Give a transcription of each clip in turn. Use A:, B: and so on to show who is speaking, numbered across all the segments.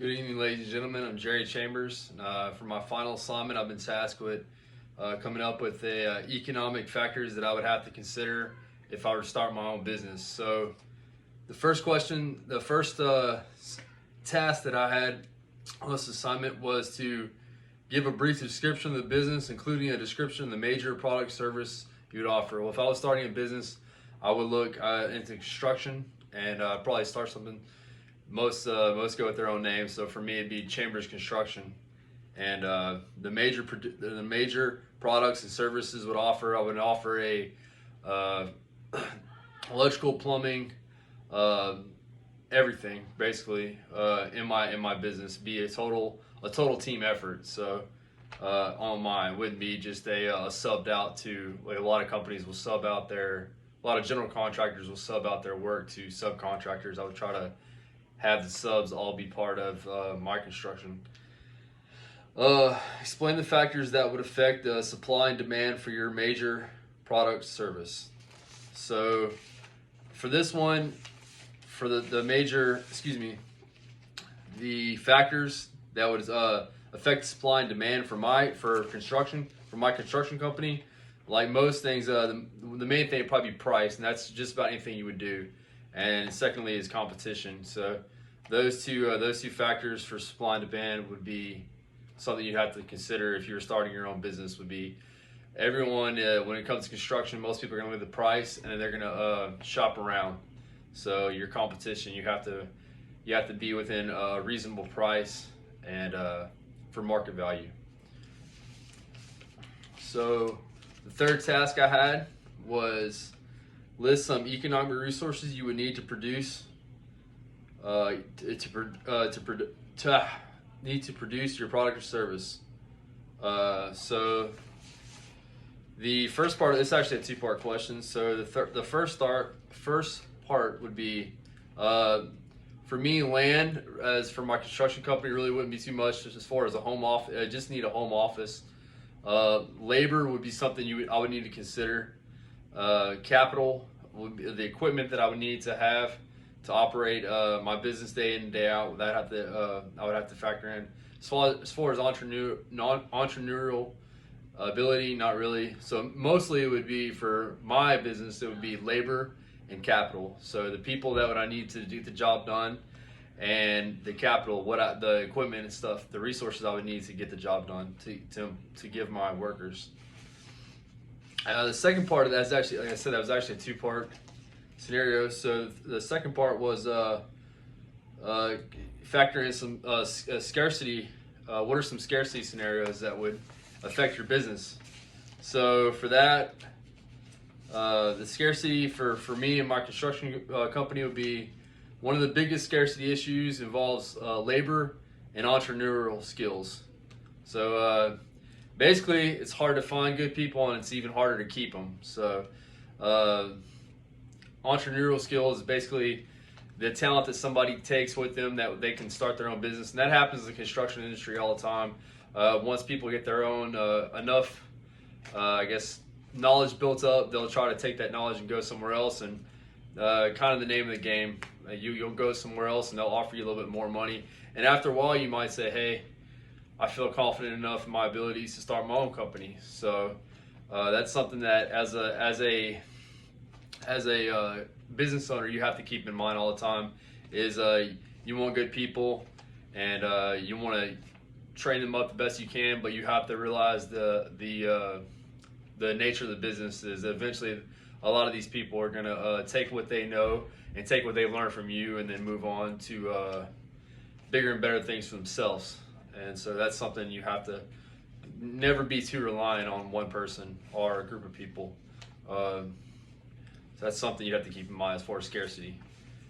A: Good evening, ladies and gentlemen. I'm Jerry Chambers. For my final assignment, I've been tasked with coming up with economic factors that I would have to consider if I were to start my own business. So, the first task that I had on this assignment was to give a brief description of the business, including a description of the major product service you would offer. Well, if I was starting a business, I would look into construction and probably start something. Most go with their own name, so for me it'd be Chambers Construction, and the major products and services I would offer a electrical, plumbing, everything basically in my business. Be a total team effort. So on mine wouldn't be just a subbed out to, like a lot of companies will sub out a lot of general contractors will sub out their work to subcontractors. I would try to have the subs all be part of my construction. Explain the factors that would affect supply and demand for your major product service. So for this one, for the factors that would affect supply and demand for my construction company, like most things, the main thing would probably be price, and that's just about anything you would do. And secondly is competition. So those two factors for supply and demand would be something you have to consider if you're starting your own business. Would be everyone when it comes to construction, most people are going to look at the price and they're going to shop around. So your competition, you have to be within a reasonable price and for market value. So the third task I had was list some economic resources you would need to produce your product or service. So the first part, it's actually a two-part question. So the first part would be for me, land, as for my construction company, really wouldn't be too much just as far as a home office. I just need a home office. Labor would be something I would need to consider. Capital would be the equipment that I would need to have to operate my business day in and day out. I would have to factor in. As far as entrepreneurial ability, not really. So mostly it would be for my business. It would be labor and capital. So the people that I need to get the job done, and the capital, the equipment and stuff, the resources I would need to get the job done to give my workers. The second part of that is actually, like I said, that was actually a two-part scenario. So the second part was factor in some scarcity. What are some scarcity scenarios that would affect your business? So for that, the scarcity for me and my construction company would be one of the biggest scarcity issues involves labor and entrepreneurial skills. So basically, it's hard to find good people, and it's even harder to keep them. So entrepreneurial skills is basically the talent that somebody takes with them that they can start their own business, and that happens in the construction industry all the time. Once people get their own enough, knowledge built up, they'll try to take that knowledge and go somewhere else. And kind of the name of the game, you'll go somewhere else and they'll offer you a little bit more money. And after a while, you might say, "Hey, I feel confident enough in my abilities to start my own company." So that's something that as a business owner you have to keep in mind all the time. Is you want good people, and you want to train them up the best you can, but you have to realize the nature of the business is eventually a lot of these people are going to take what they know and take what they learn from you and then move on to bigger and better things for themselves. And so that's something you have to never be too reliant on one person or a group of people. So that's something you have to keep in mind as far as scarcity,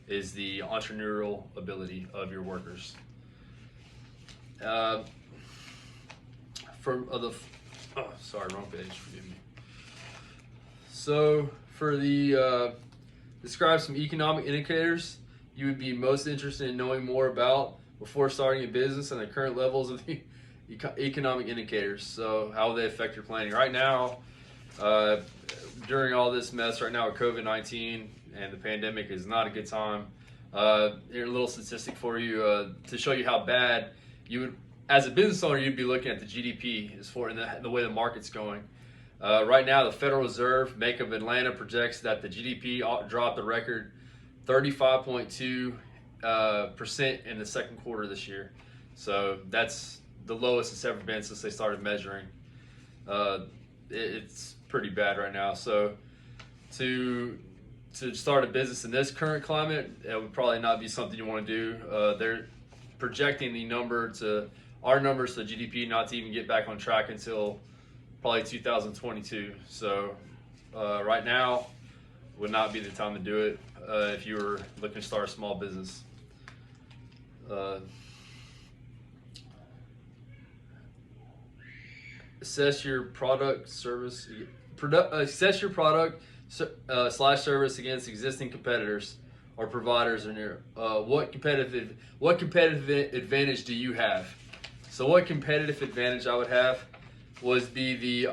A: is the entrepreneurial ability of your workers. Wrong page, forgive me. So for the describe some economic indicators you would be most interested in knowing more about before starting a business and the current levels of the economic indicators. So how will they affect your planning? Right now, during all this mess right now with COVID-19 and the pandemic, is not a good time Here, a little statistic for you to show you how bad you would, as a business owner, you'd be looking at the GDP as for in the way the market's going. Right now, the Federal Reserve Bank of Atlanta projects that the GDP dropped a record 35.2% in the second quarter this year. So that's the lowest it's ever been since they started measuring. It's pretty bad right now. So to start a business in this current climate, it would probably not be something you want to do. They're projecting our numbers to GDP not to even get back on track until probably 2022. So right now would not be the time to do it if you were looking to start a small business. Assess your product service. Assess your product slash service against existing competitors or providers in your what competitive advantage do you have? So what competitive advantage I would have would be the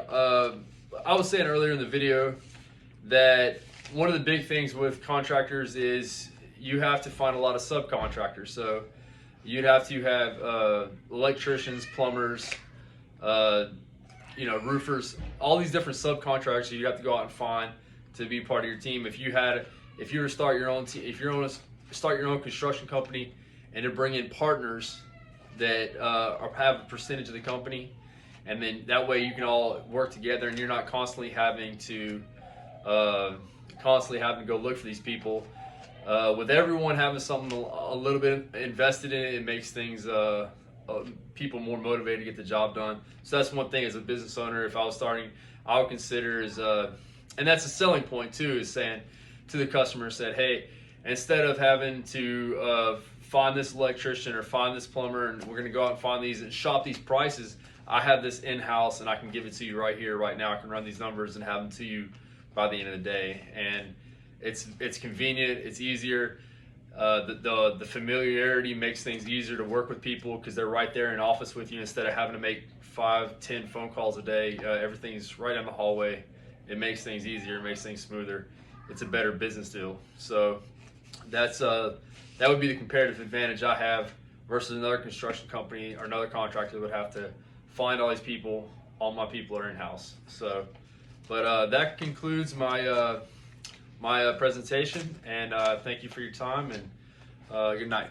A: I was saying earlier in the video that one of the big things with contractors is you have to find a lot of subcontractors. So you'd have to have electricians, plumbers, roofers, all these different subcontractors you have to go out and find to be part of your team. If you were to start your own start your own construction company and to bring in partners that have a percentage of the company, and then that way you can all work together and you're not constantly having to go look for these people. With everyone having something a little bit invested in it, it makes things people more motivated to get the job done. So that's one thing as a business owner, if I was starting, I would consider and that's a selling point too, is saying to the customer, said, hey, instead of having to find this electrician or find this plumber and we're going to go out and find these and shop these prices, I have this in-house and I can give it to you right here, right now. I can run these numbers and have them to you by the end of the day. And it's convenient, it's easier. The familiarity makes things easier to work with people because they're right there in office with you instead of having to make 5-10 phone calls a day. Everything's right in the hallway. It makes things easier, it makes things smoother. It's a better business deal. So that would be the comparative advantage I have versus another construction company or another contractor that would have to find all these people. All my people are in-house. So, but that concludes my my presentation, and thank you for your time, and good night.